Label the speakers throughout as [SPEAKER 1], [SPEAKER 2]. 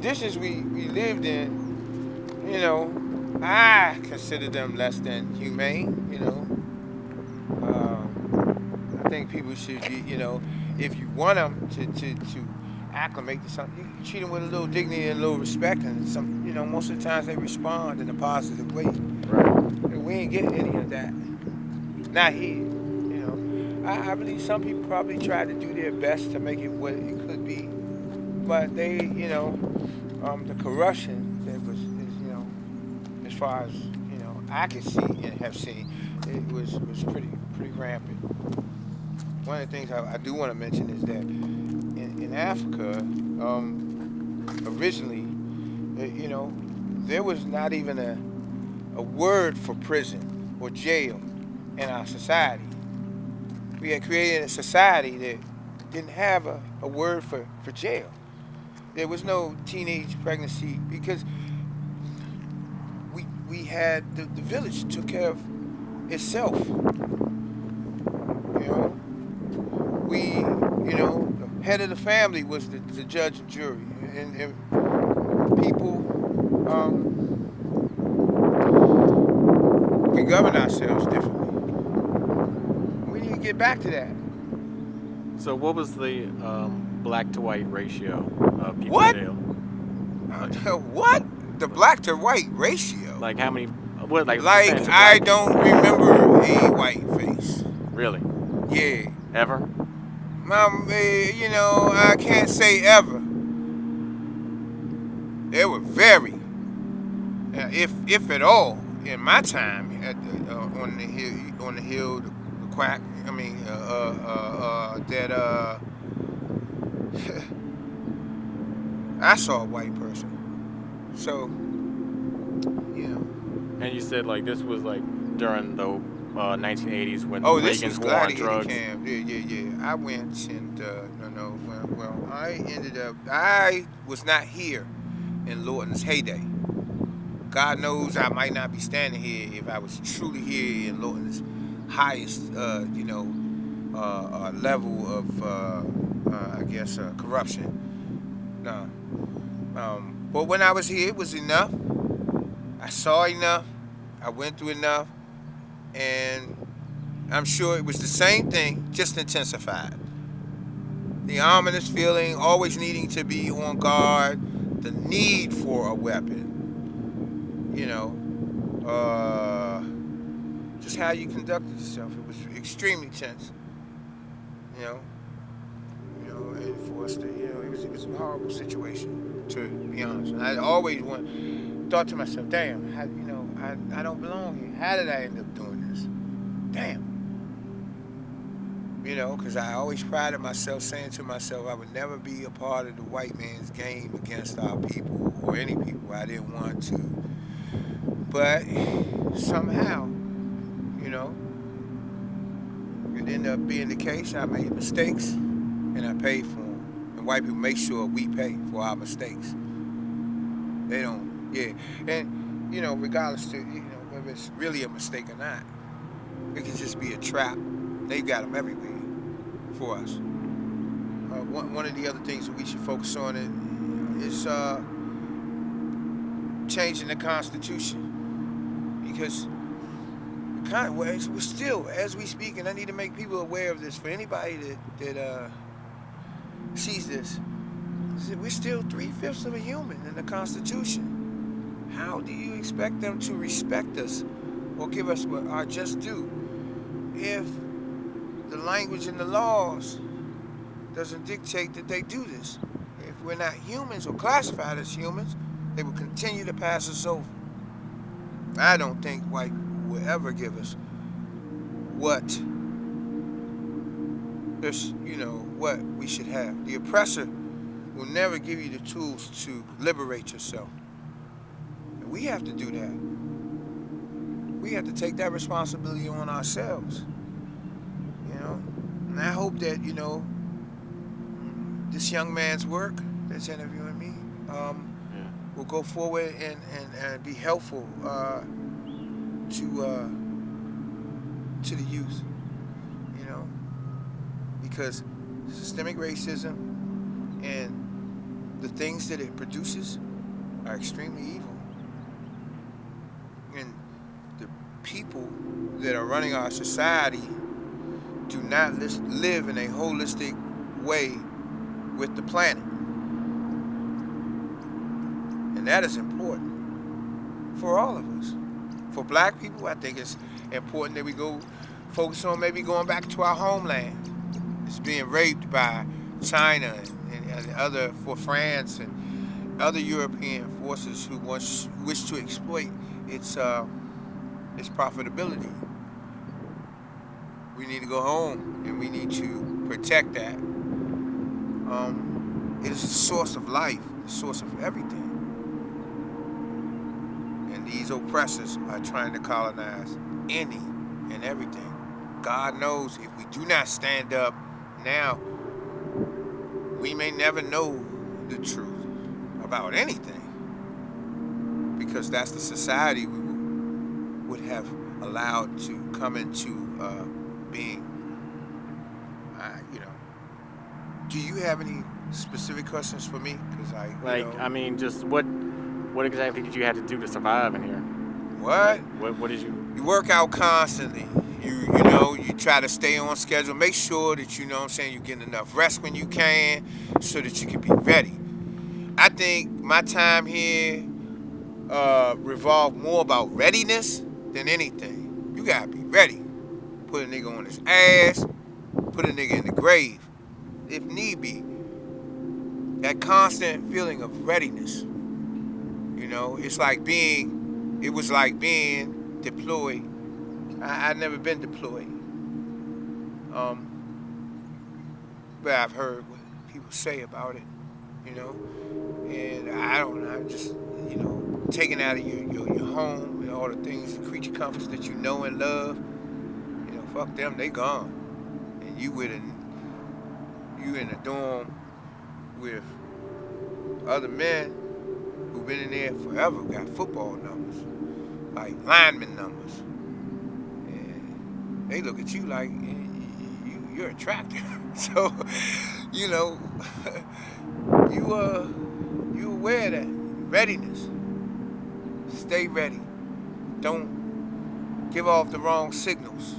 [SPEAKER 1] conditions we lived in, I consider them less than humane. I think people should be, if you want them to acclimate to something, you treat them with a little dignity and a little respect, and most of the times they respond in a positive way.
[SPEAKER 2] Right.
[SPEAKER 1] And we ain't getting any of that. Not here. I believe some people probably try to do their best to make it what it could be, but the corruption that as far as I can see and have seen, it was pretty rampant. One of the things I do want to mention is that in Africa, originally, there was not even a word for prison or jail in our society. We had created a society that didn't have a word for jail. There was no teenage pregnancy because we had the village took care of itself. The head of the family was the judge and jury, and people, we govern ourselves differently. We need to get back to that.
[SPEAKER 2] So what was the black to white ratio of people in
[SPEAKER 1] What?
[SPEAKER 2] jail?
[SPEAKER 1] What? The black to white ratio?
[SPEAKER 2] Like how many? What like
[SPEAKER 1] Like
[SPEAKER 2] percentage of
[SPEAKER 1] I
[SPEAKER 2] black
[SPEAKER 1] don't
[SPEAKER 2] people?
[SPEAKER 1] remember a white face.
[SPEAKER 2] Really?
[SPEAKER 1] Yeah.
[SPEAKER 2] Ever?
[SPEAKER 1] I can't say ever. They were very, if at all, in my time at on the hill, the quack. I mean, that I saw a white person. So, you know.
[SPEAKER 2] And you said like this was like during the 1980s when
[SPEAKER 1] Oh, this was
[SPEAKER 2] Reagan's war on
[SPEAKER 1] Gladiator
[SPEAKER 2] drugs.
[SPEAKER 1] Camp. Yeah. I went and no. Well, I was not here in Lorton's heyday. God knows I might not be standing here if I was truly here in Lorton's highest, level of, I guess, corruption. No. But when I was here, it was enough. I saw enough. I went through enough. And I'm sure it was the same thing, just intensified. The ominous feeling, always needing to be on guard, the need for a weapon, just how you conducted yourself. It was extremely tense, you know, and for us to, it was a horrible situation, to be honest. And I always thought to myself, damn, I don't belong here. How did I end up doing this? Damn. Because I always prided myself saying to myself I would never be a part of the white man's game against our people or any people. I didn't want to. But somehow, it ended up being the case. I made mistakes and I paid for them. And white people make sure we pay for our mistakes. They don't, yeah. And, regardless to, whether it's really a mistake or not, it can just be a trap. They've got them everywhere for us. One of the other things that we should focus on is changing the Constitution, because we're still, as we speak, and I need to make people aware of this. For anybody that sees this, we're still 3/5 of a human in the Constitution. How do you expect them to respect us or give us what our just due if the language and the laws doesn't dictate that they do this? If we're not humans or classified as humans, they will continue to pass us over. I don't think white will ever give us what what we should have. The oppressor will never give you the tools to liberate yourself. And we have to do that. We have to take that responsibility on ourselves. And I hope that, this young man's work that's interviewing me will go forward and be helpful to the youth, because systemic racism and the things that it produces are extremely evil. And the people that are running our society do not live in a holistic way with the planet. And that is important for all of us. For black people, I think it's important that we go focus on maybe going back to our homeland. It's being raped by China and other, for France and other European forces who wish to exploit its profitability. We need to go home and we need to protect that. It is the source of life, the source of everything. And these oppressors are trying to colonize any and everything. God knows if we do not stand up now, we may never know the truth about anything. Because that's the society we would have allowed to come into being. Do you have any specific questions for me? Because
[SPEAKER 2] I mean, just what exactly did you have to do to survive in here?
[SPEAKER 1] What?
[SPEAKER 2] What did you?
[SPEAKER 1] You work out constantly. You try to stay on schedule. Make sure that you're getting enough rest when you can, so that you can be ready. I think my time here revolved more about readiness than anything. You gotta be ready. Put a nigga on his ass. Put a nigga in the grave, if need be. That constant feeling of readiness. It was like being deployed. I've never been deployed. But I've heard what people say about it, and I don't know, I'm just, taken out of your home, all the things, the creature comforts that you know and love, fuck them, they gone. And you in a dorm with other men who've been in there forever, got football numbers, like lineman numbers. And they look at you like you're attractive. So, you aware of that. Readiness. Stay ready. Don't give off the wrong signals.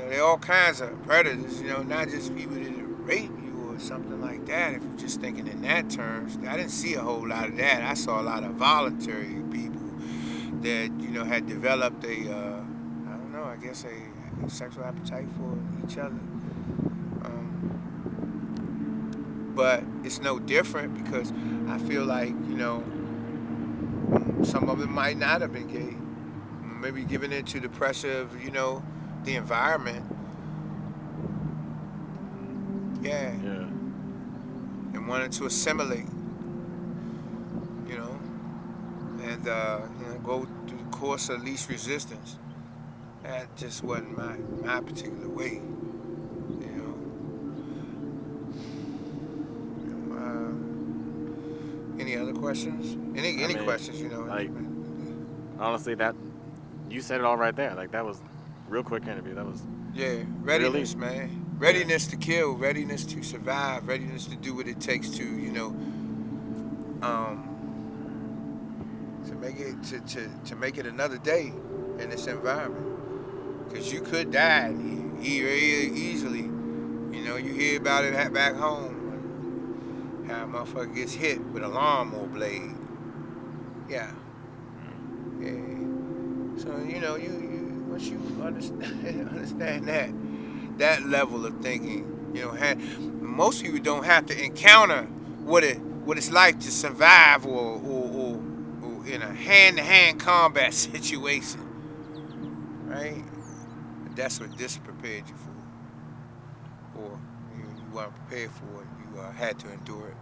[SPEAKER 1] There are all kinds of predators, not just people that rape you or something like that. If you're just thinking in that terms, I didn't see a whole lot of that. I saw a lot of voluntary people that, had developed a sexual appetite for each other. But it's no different because I feel like, some of it might not have been gay. Maybe giving into the pressure of, the environment. Yeah. And wanting to assimilate, and go through the course of least resistance. That just wasn't my particular way. Any other questions? Any questions?
[SPEAKER 2] Honestly, that you said it all right there. Like, that was a real quick interview. That was
[SPEAKER 1] readiness, really, man. Readiness to kill, readiness to survive, readiness to do what it takes to make it another day in this environment. Because you could die easily. You hear about it back home. How a motherfucker gets hit with a lawnmower blade. Yeah. So, you once you understand that level of thinking, most people don't have to encounter what it's like to survive or in a hand-to-hand combat situation, right? But that's what this prepared you for, or you weren't prepared for it. You had to endure it.